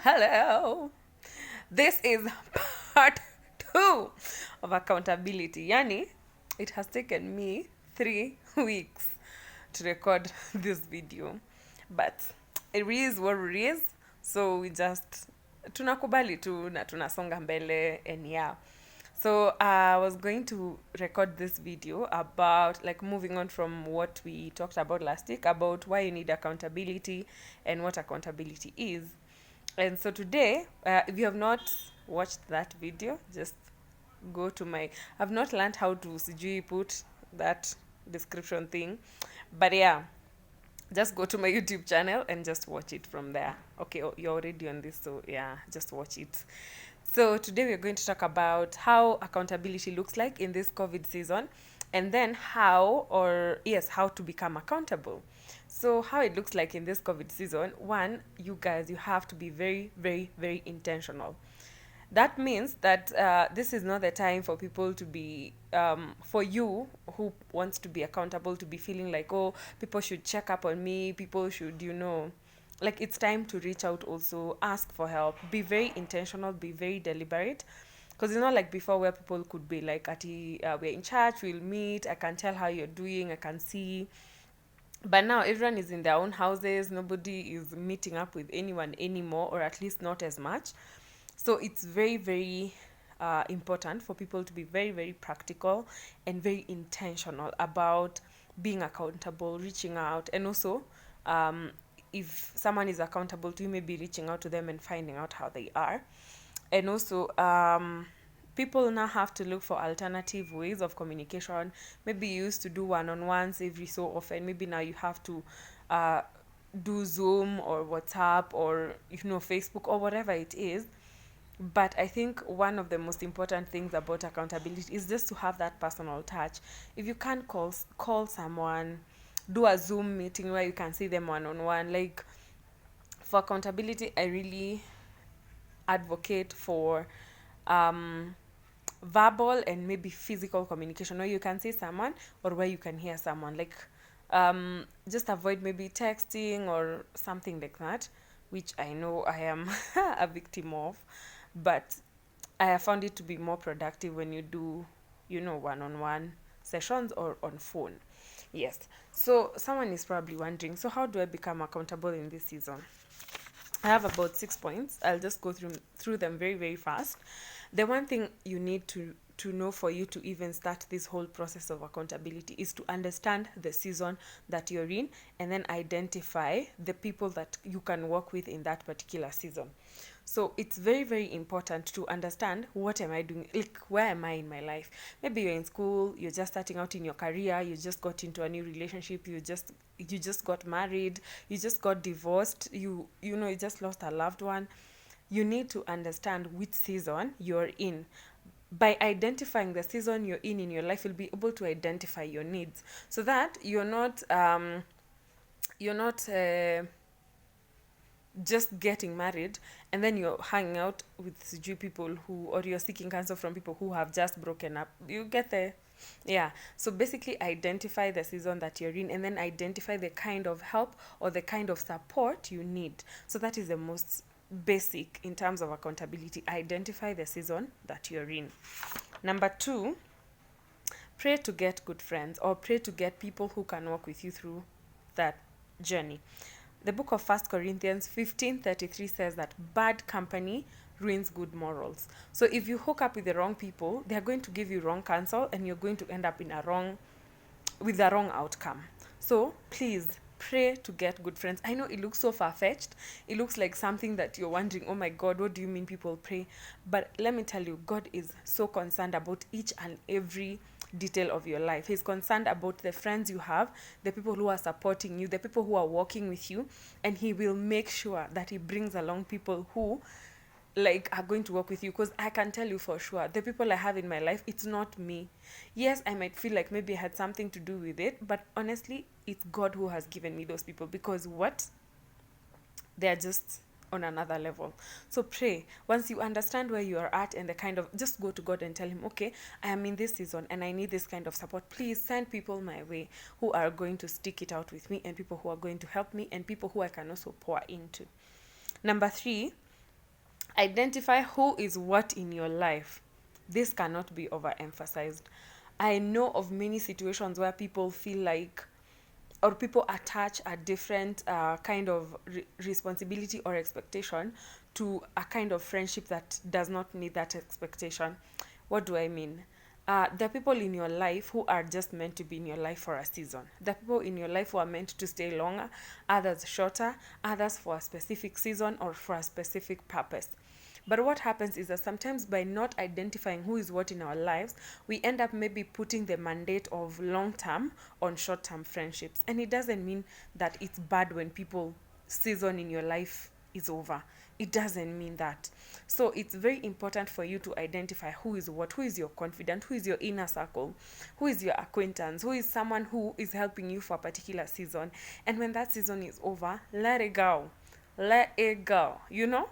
Hello. This is part two of accountability. Yani, it has taken me 3 weeks to record this video, but it is what it is. So we just tunakubali tu na tunasonga mbele, and yeah. So I was going to record this video about like moving on from what we talked about last week about why you need accountability and what accountability is. And so today, if you have not watched that video, just go to my. I've not learned how to sijui put that description thing, but yeah, just go to my YouTube channel and just watch it from there. Okay, you're already on this, so yeah, just watch it. So today we're going to talk about how accountability looks like in this COVID season, and then how to become accountable. So how it looks like in this COVID season, one, you guys, you have to be very, very, very intentional. That means that this is not the time for people to be for you who wants to be accountable to be feeling like, oh, people should check up on me, people should, like, it's time to reach out, also ask for help, be very intentional, be very deliberate, because it's not like before where people could be like, we're in church, we'll meet, I can tell how you're doing, I can see. But now everyone is in their own houses, nobody is meeting up with anyone anymore, or at least not as much. So it's very, very important for people to be very, very practical and very intentional about being accountable, reaching out, and also if someone is accountable to you, maybe reaching out to them and finding out how they are. And also, people now have to look for alternative ways of communication. Maybe you used to do one-on-ones every so often. Maybe now you have to do Zoom or WhatsApp or Facebook or whatever it is. But I think one of the most important things about accountability is just to have that personal touch. If you can't call someone, do a Zoom meeting where you can see them one-on-one. Like, for accountability, I really advocate for verbal and maybe physical communication, where you can see someone or where you can hear someone. Like, just avoid maybe texting or something like that, which I know I am a victim of. But I have found it to be more productive when you do, one-on-one sessions or on phone. Yes. So someone is probably wondering, so how do I become accountable in this season? I have about 6 points. I'll just go through them very, very fast. The one thing you need to know for you to even start this whole process of accountability is to understand the season that you're in, and then identify the people that you can work with in that particular season. So it's very, very important to understand, what am I doing? Like, where am I in my life? Maybe you're in school, you're just starting out in your career, you just got into a new relationship, you just got married, you just got divorced, you just lost a loved one. You need to understand which season you're in. By identifying the season you're in your life, you'll be able to identify your needs, so that you're not just getting married and then you're hanging out with people who, or you're seeking counsel from people who have just broken up. You get there? Yeah. So basically, identify the season that you're in, and then identify the kind of help or the kind of support you need. So that is the most basic in terms of accountability. Identify the season that you're in. Number 2, pray to get good friends, or pray to get people who can walk with you through that journey. The book of 1 Corinthians 15:33 says that bad company ruins good morals. So if you hook up with the wrong people, they're going to give you wrong counsel, and you're going to end up with the wrong outcome. So please pray to get good friends. I know it looks so far-fetched. It looks like something that you're wondering, oh my God, what do you mean people pray? But let me tell you, God is so concerned about each and every detail of your life. He's concerned about the friends you have, the people who are supporting you, the people who are walking with you, and he will make sure that he brings along people who are going to work with you. Because I can tell you for sure, the people I have in my life, it's not me. Yes, I might feel like maybe I had something to do with it, but honestly, it's God who has given me those people. Because they're just on another level. So pray. Once you understand where you are at and the kind of, just go to God and tell him, okay, I am in this season and I need this kind of support. Please send people my way who are going to stick it out with me, and people who are going to help me, and people who I can also pour into. Number 3, identify who is what in your life. This cannot be overemphasized. I know of many situations where people feel like, or people attach a different kind of responsibility or expectation to a kind of friendship that does not need that expectation. What do I mean? There are people in your life who are just meant to be in your life for a season. There are people in your life who are meant to stay longer, others shorter, others for a specific season or for a specific purpose. But what happens is that sometimes by not identifying who is what in our lives, we end up maybe putting the mandate of long-term on short-term friendships. And it doesn't mean that it's bad when people season in your life is over. It doesn't mean that. So it's very important for you to identify who is what, who is your confidant, who is your inner circle, who is your acquaintance, who is someone who is helping you for a particular season. And when that season is over, let it go. Let it go, you know?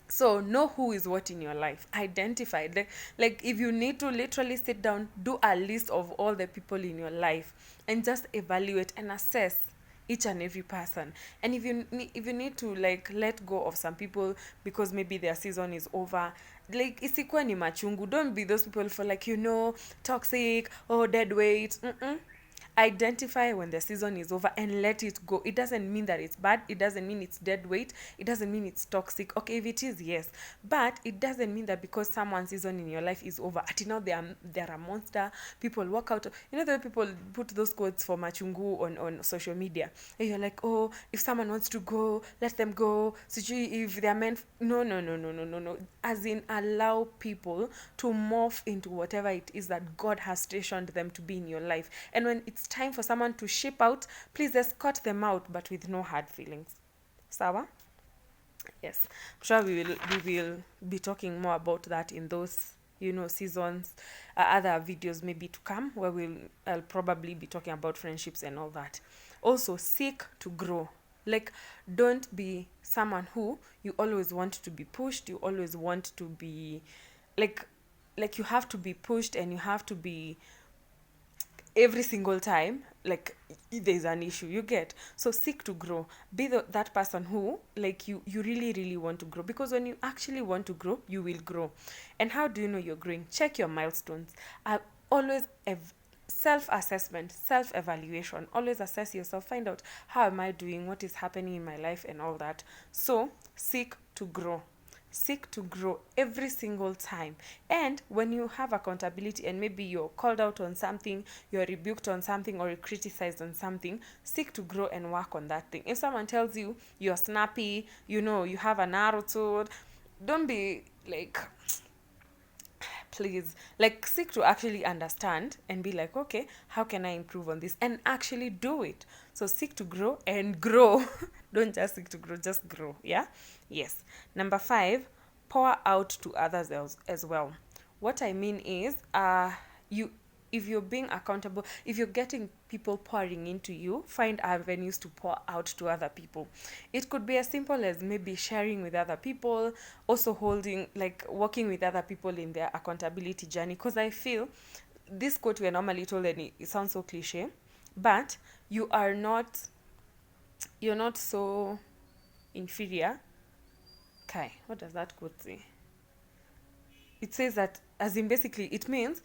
So know who is what in your life. Identify. Like if you need to literally sit down, do a list of all the people in your life and just evaluate and assess each and every person. And if you need to like let go of some people because maybe their season is over, like isikuwe ni machungu. Don't be those people for like, toxic or dead weight. Identify when the season is over and let it go. It doesn't mean that it's bad. It doesn't mean it's dead weight. It doesn't mean it's toxic. Okay, if it is, yes. But it doesn't mean that because someone's season in your life is over, until now they're a monster. People walk out. You know the way people put those quotes for machungu on social media. And you're like, oh, if someone wants to go, let them go. So if they're meant... No. As in, allow people to morph into whatever it is that God has stationed them to be in your life. And when it's time for someone to ship out, please escort them out, but with no hard feelings. Sawa? Yes. I'm sure we will be talking more about that in those seasons, other videos maybe to come, where I'll probably be talking about friendships and all that. Also, seek to grow. Like, don't be someone who you always want to be pushed. You always want to be like you have to be pushed, and you have to be every single time like there's an issue, you get. So seek to grow. Be that person who like you really want to grow, because when you actually want to grow, you will grow. And how do you know you're growing? Check your milestones. Always self-assessment, self-evaluation. Always assess yourself, find out how am I doing, what is happening in my life and all that. So seek to grow. Seek to grow every single time. And when you have accountability and maybe you're called out on something, you're rebuked on something, or you're criticized on something, seek to grow and work on that thing. If someone tells you you're snappy, you have an attitude, don't be like, please, like, seek to actually understand and be like, okay, how can I improve on this, and actually do it. So seek to grow and grow. Don't just seek to grow, just grow. Yeah. Yes. Number 5, pour out to others as well. What I mean is, if you're being accountable, if you're getting people pouring into you, find avenues to pour out to other people. It could be as simple as maybe sharing with other people, also working with other people in their accountability journey. Because I feel this quote we're normally told, and it sounds so cliche, but you're not so inferior. Okay, what does that quote say? It says that, as in, basically it means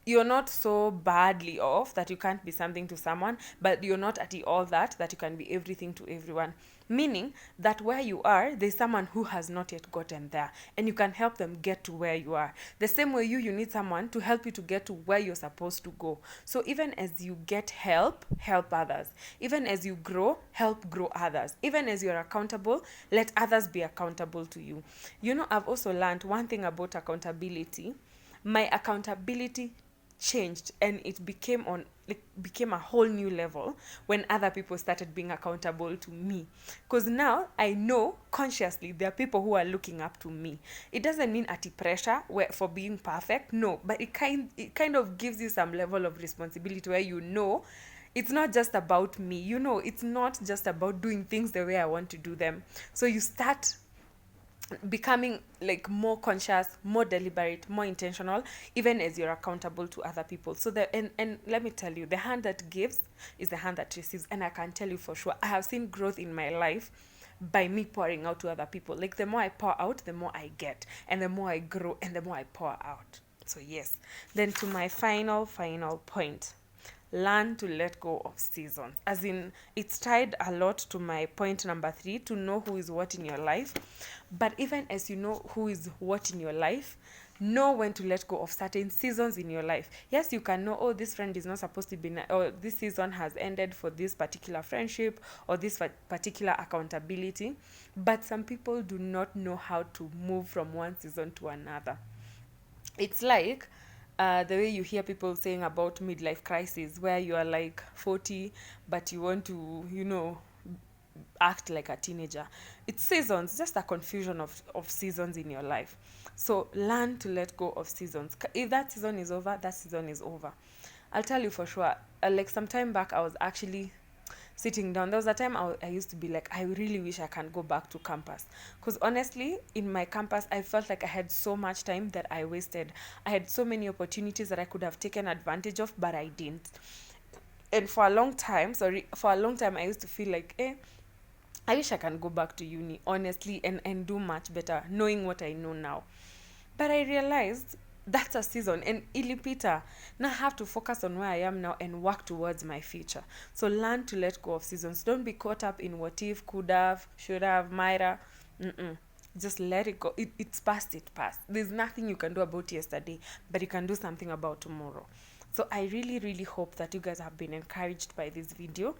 you're not so badly off that you can't be something to someone, but you're not at all that you can be everything to everyone. Meaning that where you are, there's someone who has not yet gotten there, and you can help them get to where you are. The same way you need someone to help you to get to where you're supposed to go. So even as you get help others. Even as you grow, help grow others. Even as you're accountable, let others be accountable to you. I've also learned one thing about accountability. My accountability changed, and it became a whole new level when other people started being accountable to me, because now I know consciously there are people who are looking up to me. It doesn't mean pressure for being perfect, no, but it kind of gives you some level of responsibility where it's not just about me, you know, it's not just about doing things the way I want to do them. So you start becoming like more conscious, more deliberate, more intentional, even as you're accountable to other people. So the and let me tell you, the hand that gives is the hand that receives. And I can tell you for sure, I have seen growth in my life by me pouring out to other people. Like the more I pour out, the more I get, and the more I grow, and the more I pour out. So yes. Then to my final point, learn to let go of seasons. As in, it's tied a lot to my point number 3, to know who is what in your life. But even as you know who is what in your life, know when to let go of certain seasons in your life. Yes, you can know, oh, this friend is not supposed to be, or this season has ended for this particular friendship or this particular accountability. But some people do not know how to move from one season to another. It's like the way you hear people saying about midlife crisis, where you are like 40 but you want to, you know, act like a teenager. It's seasons, just a confusion of seasons in your life. So learn to let go of seasons. If that season is over, that season is over. I'll tell you for sure. Like some time back, I was actually sitting down. There was a time I used to be like, I really wish I can go back to campus. Because honestly, in my campus, I felt like I had so much time that I wasted. I had so many opportunities that I could have taken advantage of, but I didn't. And for a long time, I used to feel like, I wish I can go back to uni, honestly, and do much better, knowing what I know now. But I realized that's a season, and ilipita. Now I have to focus on where I am now and work towards my future. So learn to let go of seasons. Don't be caught up in what if, could have, should have, might have. Mm-mm. Just let it go. It's past, it passed. There's nothing you can do about yesterday, but you can do something about tomorrow. So I really, really hope that you guys have been encouraged by this video,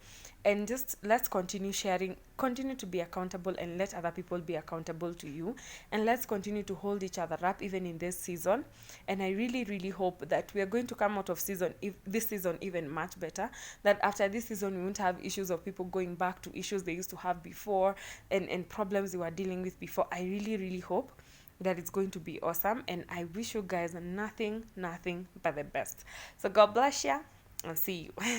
and just let's continue sharing, continue to be accountable, and let other people be accountable to you, and let's continue to hold each other up even in this season. And I really, really hope that we are going to come out of this season even much better, that after this season we won't have issues of people going back to issues they used to have before, and problems they were dealing with before. I really, really hope that it's going to be awesome, and I wish you guys nothing but the best. So God bless you, and see you.